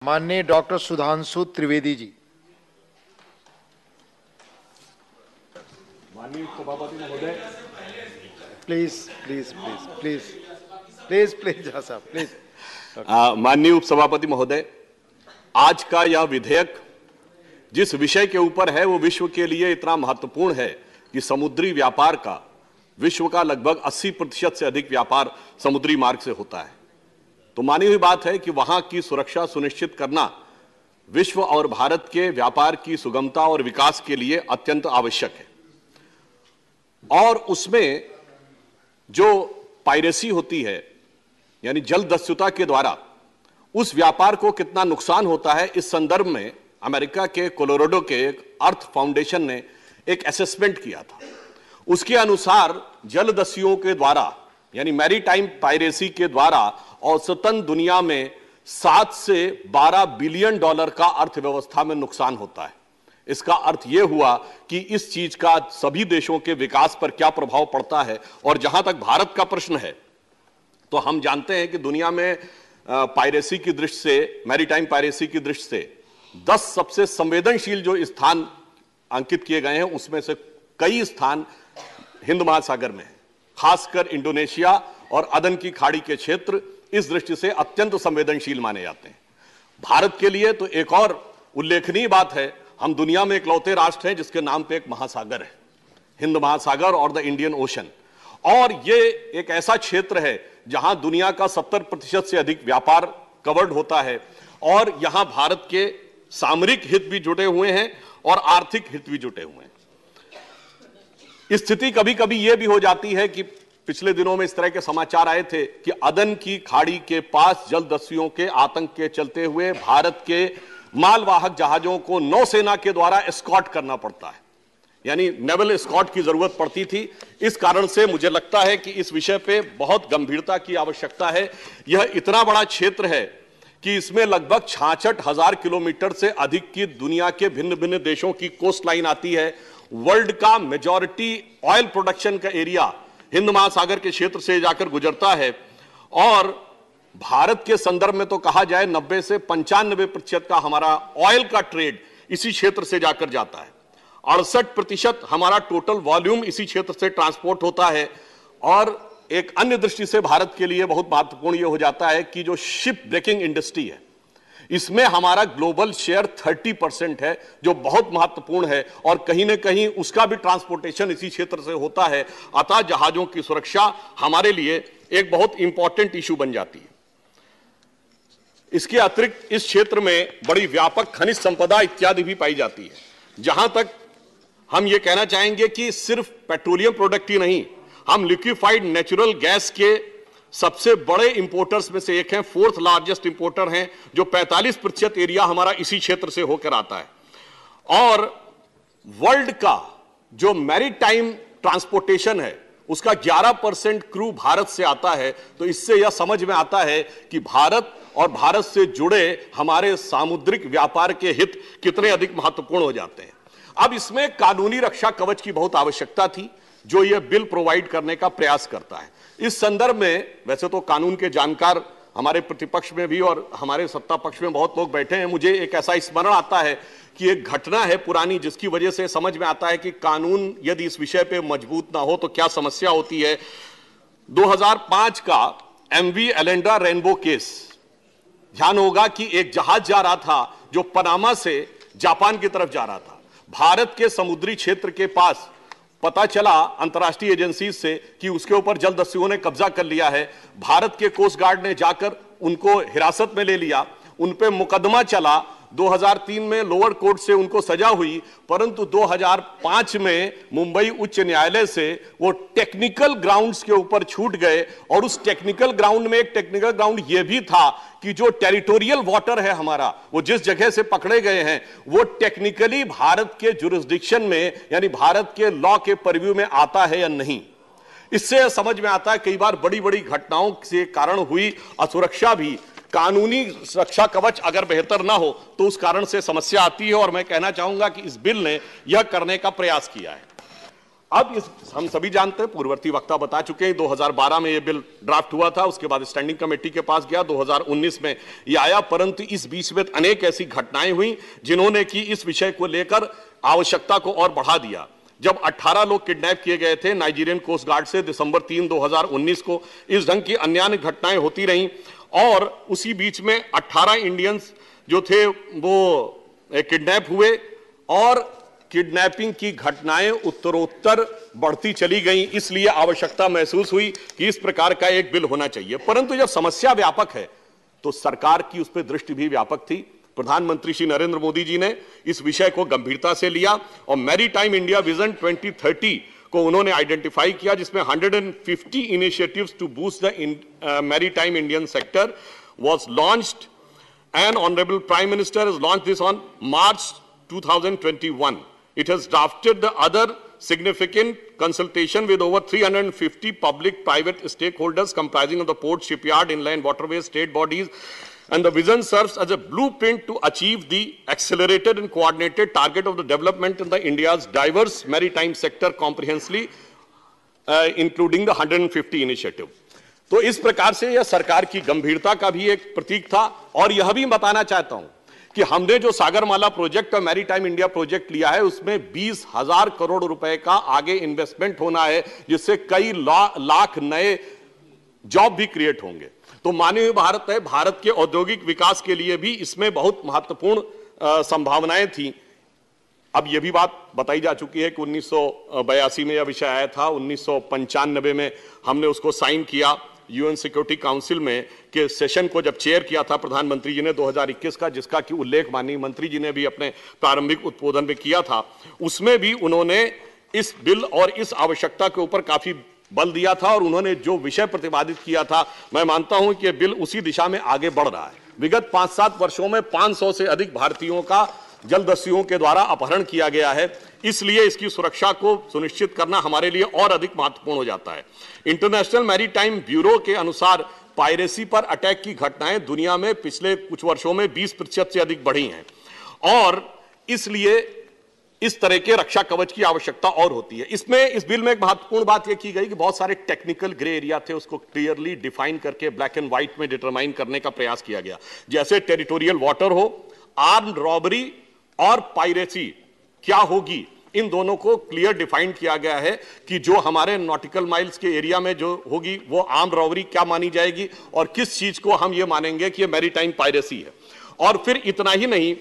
माननीय डॉक्टर सुधांशु त्रिवेदी जी। माननीय सभापति महोदय, please please please please please please हाँ साहब प्लीज। माननीय उपसभापति महोदय, आज का यह विधेयक जिस विषय के ऊपर है वो विश्व के लिए इतना महत्वपूर्ण है कि समुद्री व्यापार का विश्व का लगभग 80% से अधिक व्यापार समुद्री मार्ग से होता है। तो मानी हुई बात है कि वहां की सुरक्षा सुनिश्चित करना विश्व और भारत के व्यापार की सुगमता और विकास के लिए अत्यंत आवश्यक है। और उसमें जो पायरेसी होती है यानी जलदस्युता के द्वारा उस व्यापार को कितना नुकसान होता है, इस संदर्भ में अमेरिका के कोलोराडो के एक अर्थ फाउंडेशन ने एक असेसमेंट किया था। उसके अनुसार जलदस्युओं के द्वारा यानी मैरीटाइम पायरेसी के द्वारा औसतन दुनिया में 7 से 12 बिलियन डॉलर का अर्थव्यवस्था में नुकसान होता है। इसका अर्थ यह हुआ कि इस चीज का सभी देशों के विकास पर क्या प्रभाव पड़ता है। और जहां तक भारत का प्रश्न है तो हम जानते हैं कि दुनिया में पायरेसी की दृष्टि से, मैरीटाइम पायरेसी की दृष्टि से 10 सबसे संवेदनशील जो स्थान अंकित किए गए हैं उसमें से कई स्थान हिंद महासागर में है। खासकर इंडोनेशिया और अदन की खाड़ी के क्षेत्र इस दृष्टि से अत्यंत संवेदनशील माने जाते हैं। भारत के लिए तो एक और उल्लेखनीय बात है, हम दुनिया में इकलौते राष्ट्र हैं जिसके नाम पे एक महासागर है, हिंद महासागर और द इंडियन ओशन। और ये एक ऐसा क्षेत्र है जहां दुनिया का 70% से अधिक व्यापार कवर्ड होता है और यहां भारत के सामरिक हित भी जुड़े हुए हैं और आर्थिक हित भी जुटे हुए हैं। स्थिति कभी कभी यह भी हो जाती है कि पिछले दिनों में इस तरह के समाचार आए थे कि अदन की खाड़ी के पास जलदस्युओं के आतंक के चलते हुए भारत के मालवाहक जहाजों को नौसेना के द्वारा एस्कॉर्ट करना पड़ता है, यानी नेवल एस्कॉर्ट की जरूरत पड़ती थी। इस कारण से मुझे लगता है कि इस विषय पे बहुत गंभीरता की आवश्यकता है। यह इतना बड़ा क्षेत्र है कि इसमें लगभग 66,000 किलोमीटर से अधिक की दुनिया के भिन्न भिन्न देशों की कोस्ट लाइन आती है। वर्ल्ड का मेजॉरिटी ऑयल प्रोडक्शन का एरिया हिंद महासागर के क्षेत्र से जाकर गुजरता है और भारत के संदर्भ में तो कहा जाए 90 से 95% का हमारा ऑयल का ट्रेड इसी क्षेत्र से जाकर जाता है। 68% हमारा टोटल वॉल्यूम इसी क्षेत्र से ट्रांसपोर्ट होता है। और एक अन्य दृष्टि से भारत के लिए बहुत महत्वपूर्ण यह हो जाता है कि जो शिप ब्रेकिंग इंडस्ट्री है इसमें हमारा ग्लोबल शेयर 30% है, जो बहुत महत्वपूर्ण है और कहीं ना कहीं उसका भी ट्रांसपोर्टेशन इसी क्षेत्र से होता है। अतः जहाजों की सुरक्षा हमारे लिए एक बहुत इंपॉर्टेंट इशू बन जाती है। इसके अतिरिक्त इस क्षेत्र में बड़ी व्यापक खनिज संपदा इत्यादि भी पाई जाती है। जहां तक हम ये कहना चाहेंगे कि सिर्फ पेट्रोलियम प्रोडक्ट ही नहीं, हम लिक्विफाइड नेचुरल गैस के सबसे बड़े इंपोर्टर्स में से एक हैं, 4th लार्जेस्ट इंपोर्टर हैं, जो 45% एरिया हमारा इसी क्षेत्र से होकर आता है। और वर्ल्ड का जो मैरीटाइम ट्रांसपोर्टेशन है उसका 11% क्रू भारत से आता है। तो इससे यह समझ में आता है कि भारत और भारत से जुड़े हमारे सामुद्रिक व्यापार के हित कितने अधिक महत्वपूर्ण हो जाते हैं। अब इसमें कानूनी रक्षा कवच की बहुत आवश्यकता थी जो यह बिल प्रोवाइड करने का प्रयास करता है। इस संदर्भ में वैसे तो कानून के जानकार हमारे प्रतिपक्ष में भी और हमारे सत्ता पक्ष में बहुत लोग बैठे हैं। मुझे एक ऐसा स्मरण आता है कि एक घटना है पुरानी जिसकी वजह से समझ में आता है कि कानून यदि इस विषय पे मजबूत ना हो तो क्या समस्या होती है। 2005 का MV एलेंड्रा रेनबो केस, ध्यान होगा कि एक जहाज जा रहा था जो पनामा से जापान की तरफ जा रहा था। भारत के समुद्री क्षेत्र के पास पता चला अंतर्राष्ट्रीय एजेंसी से कि उसके ऊपर जलदस्युओं ने कब्जा कर लिया है। भारत के कोस्ट गार्ड ने जाकर उनको हिरासत में ले लिया, उन पे मुकदमा चला। 2003 में लोअर कोर्ट से उनको सजा हुई, परंतु 2005 में मुंबई उच्च न्यायालय से वो टेक्निकल ग्राउंड्स के ऊपर छूट गए। और उस टेक्निकल ग्राउंड में एक टेक्निकल ग्राउंड ये भी था कि जो टेरिटोरियल वाटर है हमारा, वो जिस जगह से पकड़े गए हैं वो टेक्निकली भारत के जुरिस्डिक्शन में यानी भारत के लॉ के परव्यू में आता है या नहीं। इससे समझ में आता है कई बार बड़ी बड़ी घटनाओं से कारण हुई असुरक्षा भी कानूनी सुरक्षा कवच अगर बेहतर ना हो तो उस कारण से समस्या आती है। और मैं कहना चाहूंगा कि इस बिल ने यह करने का प्रयास किया है। अब इस हम सभी जानते हैं, पूर्ववर्ती वक्ता बता चुके हैं, 2012 में यह बिल ड्राफ्ट हुआ था, उसके बाद स्टैंडिंग कमेटी के पास गया, 2019 में यह आया, परंतु इस बीच में अनेक ऐसी घटनाएं हुई जिन्होंने कि इस विषय को लेकर आवश्यकता को और बढ़ा दिया। जब 18 लोग किडनैप किए गए थे नाइजीरियन कोस्ट गार्ड से दिसंबर 3, 2019 को, इस ढंग की अन्य घटनाएं होती रहीं और उसी बीच में 18 इंडियंस जो थे वो किडनैप हुए और किडनैपिंग की घटनाएं उत्तरोत्तर बढ़ती चली गईं। इसलिए आवश्यकता महसूस हुई कि इस प्रकार का एक बिल होना चाहिए। परंतु जब समस्या व्यापक है तो सरकार की उस पर दृष्टि भी व्यापक थी। प्रधानमंत्री श्री नरेंद्र मोदी जी ने इस विषय को गंभीरता से लिया और मैरीटाइम इंडिया विजन 2030 को उन्होंने आइडेंटिफाई किया, जिसमें 150 initiatives to boost the maritime Indian sector was launched and Honorable Prime Minister has launched this on March 2021. It has drafted the other significant consultation with over 350 public-private stakeholders comprising of the port, shipyard, inland waterways, state bodies, and the vision serves as a blueprint to achieve the accelerated and coordinated target of the development in the India's diverse maritime sector comprehensively, including the 150 initiative. तो इस प्रकार से यह सरकार की गंभीरता का भी एक प्रतीक था। और यह भी बताना चाहता हूं कि हमने जो सागरमाला प्रोजेक्ट और मैरीटाइम इंडिया प्रोजेक्ट लिया है उसमें 20,000 करोड़ रुपए का आगे इन्वेस्टमेंट होना है, जिससे कई लाख नए जॉब भी क्रिएट होंगे। तो मानवीय भारत है, भारत के औद्योगिक विकास के लिए भी इसमें बहुत महत्वपूर्ण संभावनाएं थी। अब यह भी बात बताई जा चुकी है कि 1982 में यह विषय आया था, 1995 में हमने उसको साइन किया यूएन सिक्योरिटी काउंसिल में, के सेशन को जब चेयर किया था प्रधानमंत्री जी ने 2021 का, जिसका कि उल्लेख माननीय मंत्री जी ने भी अपने प्रारंभिक उद्बोधन में किया था। उसमें भी उन्होंने इस बिल और इस आवश्यकता के ऊपर काफी बल दिया था और उन्होंने जो विषय प्रतिपादित किया था, मैं मानता हूं कि यह बिल उसी दिशा में आगे बढ़ रहा है। विगत 5-7 वर्षों में 500 से अधिक भारतीयों का जलदस्युओं के द्वारा अपहरण किया गया है, इसलिए इसकी सुरक्षा को सुनिश्चित करना हमारे लिए और अधिक महत्वपूर्ण हो जाता है। इंटरनेशनल मैरीटाइम ब्यूरो के अनुसार पायरेसी पर अटैक की घटनाएं दुनिया में पिछले कुछ वर्षों में 20% से अधिक बढ़ी हैं और इसलिए इस तरह के रक्षा कवच की आवश्यकता और होती है। इस बिल में एक महत्वपूर्ण बात यह की गई कि बहुत सारे टेक्निकल ग्रे एरिया थे, उसको क्लियरली डिफाइन करके ब्लैक एंड व्हाइट में डिटरमाइन करने का प्रयास किया गया, जैसे टेरिटोरियल वाटर हो, आर्म्ड रॉबरी और पायरेसी क्या होगी, इन दोनों को क्लियर डिफाइन किया गया है कि जो हमारे नॉटिकल माइल्स के एरिया में जो होगी वो आर्म्ड रॉबरी क्या मानी जाएगी और किस चीज को हम ये मानेंगे कि ये मैरीटाइम पायरेसी है। और फिर इतना ही नहीं,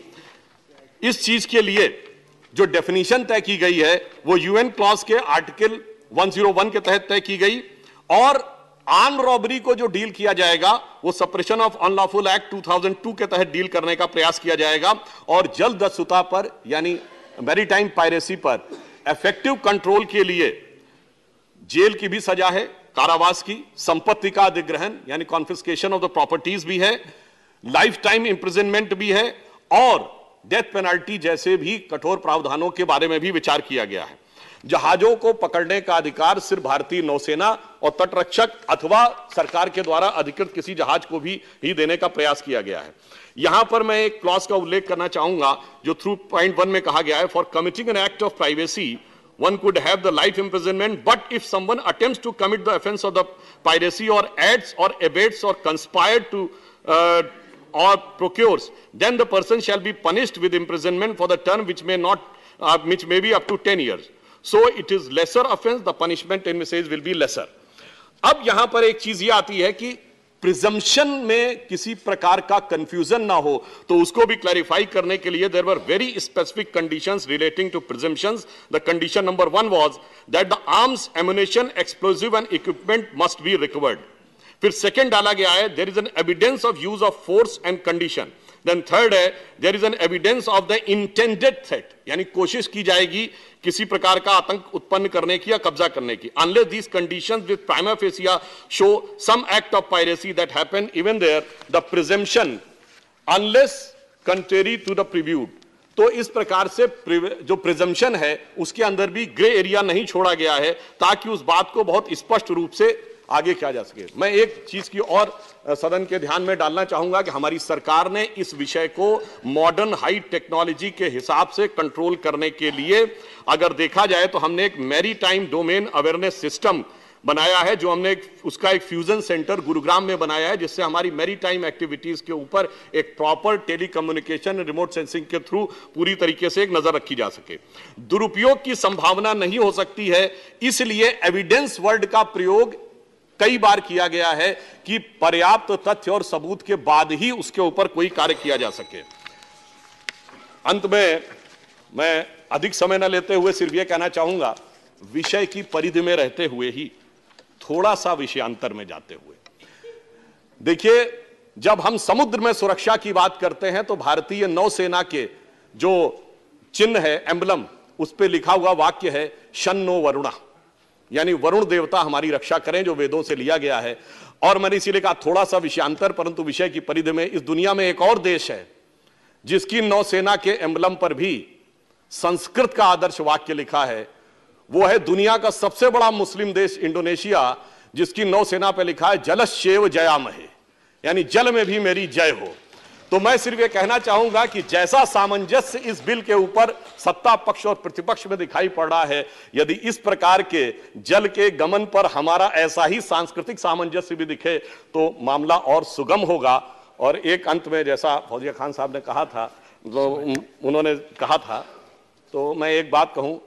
इस चीज के लिए जो डेफिनेशन तय की गई है वो यूएन क्लॉज के आर्टिकल 101 के तहत तय की गई और आर्म रॉबरी को जो डील किया जाएगा वो सप्रेशन ऑफ अनलॉफुल एक्ट 2002 के तहत डील करने का प्रयास किया जाएगा और जलदस्युता पर यानी मैरीटाइम पायरेसी पर इफेक्टिव कंट्रोल के लिए जेल की भी सजा है, कारावास की, संपत्ति का अधिग्रहण यानी कॉन्फिस्केशन ऑफ द प्रॉपर्टीज भी है, लाइफ टाइम इंप्रिजनमेंट भी है और डेथ पेनल्टी जैसे भी कठोर प्रावधानों के बारे में भी विचार किया गया है। जहाजों को पकड़ने का अधिकार सिर्फ भारतीय नौसेना और तटरक्षक अथवा सरकार के द्वारा अधिकृत किसी जहाज को भी ही देने का प्रयास किया गया है। यहां पर मैं एक क्लॉज का उल्लेख करना चाहूंगा जो थ्रू पॉइंट 1 में कहा गया है, for committing an act of privacy one could have the life imprisonment, but if someone attempts to commit the offense of the piracy or adds or abates or conspired to or procures, then the person shall be punished with imprisonment for the term which may be up to 10 years. So it is lesser offense, the punishment in which will be lesser. अब यहां पर एक चीज ये आती है कि presumption में किसी प्रकार का कंफ्यूजन ना हो तो उसको भी क्लैरिफाई करने के लिए there were very specific conditions relating to presumptions. The condition number 1 was that the arms, ammunition, explosive and equipment must be recovered. फिर सेकंड डाला गया है there is an evidence of use of force and condition. Then third है there is an evidence of the intended threat, यानी कोशिश की जाएगी किसी प्रकार का आतंक उत्पन्न करने की या कब्जा करने की। Unless these conditions with prima facie show some act of piracy that happened even there the presumption unless contrary to the proved. तो इस प्रकार से जो प्रिजम्पशन है उसके अंदर भी ग्रे एरिया नहीं छोड़ा गया है ताकि उस बात को बहुत स्पष्ट रूप से आगे क्या जा सके। मैं एक चीज की और सदन के ध्यान में डालना चाहूंगा कि हमारी सरकार ने इस विषय को मॉडर्न हाई टेक्नोलॉजी के हिसाब से कंट्रोल करने के लिए अगर देखा जाए तो हमने एक मैरीटाइम डोमेन अवेयरनेस सिस्टम बनाया है, जो हमने उसका एक फ्यूजन सेंटर गुरुग्राम में बनाया है, जिससे हमारी मैरीटाइम एक्टिविटीज के ऊपर एक प्रॉपर टेलीकम्युनिकेशन रिमोट सेंसिंग के थ्रू पूरी तरीके से एक नजर रखी जा सके। दुरुपयोग की संभावना नहीं हो सकती है, इसलिए एविडेंस वर्ड का प्रयोग कई बार किया गया है कि पर्याप्त तथ्य और सबूत के बाद ही उसके ऊपर कोई कार्य किया जा सके। अंत में मैं अधिक समय न लेते हुए सिर्फ यह कहना चाहूंगा, विषय की परिधि में रहते हुए ही थोड़ा सा विषयांतर में जाते हुए देखिए, जब हम समुद्र में सुरक्षा की बात करते हैं तो भारतीय नौसेना के जो चिन्ह है, एम्बलम, उस पर लिखा हुआ वाक्य है शन्नो वरुणा, यानी वरुण देवता हमारी रक्षा करें, जो वेदों से लिया गया है। और मैंने इसीलिए कहा थोड़ा सा विषयांतर, परंतु विषय की परिधि में, इस दुनिया में एक और देश है जिसकी नौसेना के एम्बलम पर भी संस्कृत का आदर्श वाक्य लिखा है। वो है दुनिया का सबसे बड़ा मुस्लिम देश इंडोनेशिया, जिसकी नौसेना पर लिखा है जलश्चैव जयामहे, यानी जल में भी मेरी जय हो। तो मैं सिर्फ ये कहना चाहूंगा कि जैसा सामंजस्य इस बिल के ऊपर सत्ता पक्ष और प्रतिपक्ष में दिखाई पड़ रहा है, यदि इस प्रकार के जल के गमन पर हमारा ऐसा ही सांस्कृतिक सामंजस्य भी दिखे तो मामला और सुगम होगा। और एक अंत में, जैसा फौजिया खान साहब ने कहा था, तो उन्होंने कहा था, तो मैं एक बात कहूं,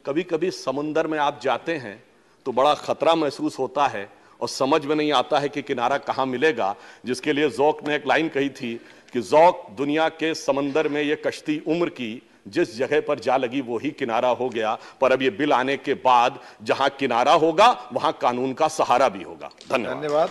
कभी कभी समुंदर में आप जाते हैं तो बड़ा खतरा महसूस होता है और समझ में नहीं आता है कि किनारा कहां मिलेगा, जिसके लिए ज़ौक़ ने एक लाइन कही थी कि ज़ौक़ दुनिया के समंदर में ये कश्ती उम्र की, जिस जगह पर जा लगी वो ही किनारा हो गया। पर अब ये बिल आने के बाद जहां किनारा होगा वहां कानून का सहारा भी होगा। धन्यवाद। धन्यवाद।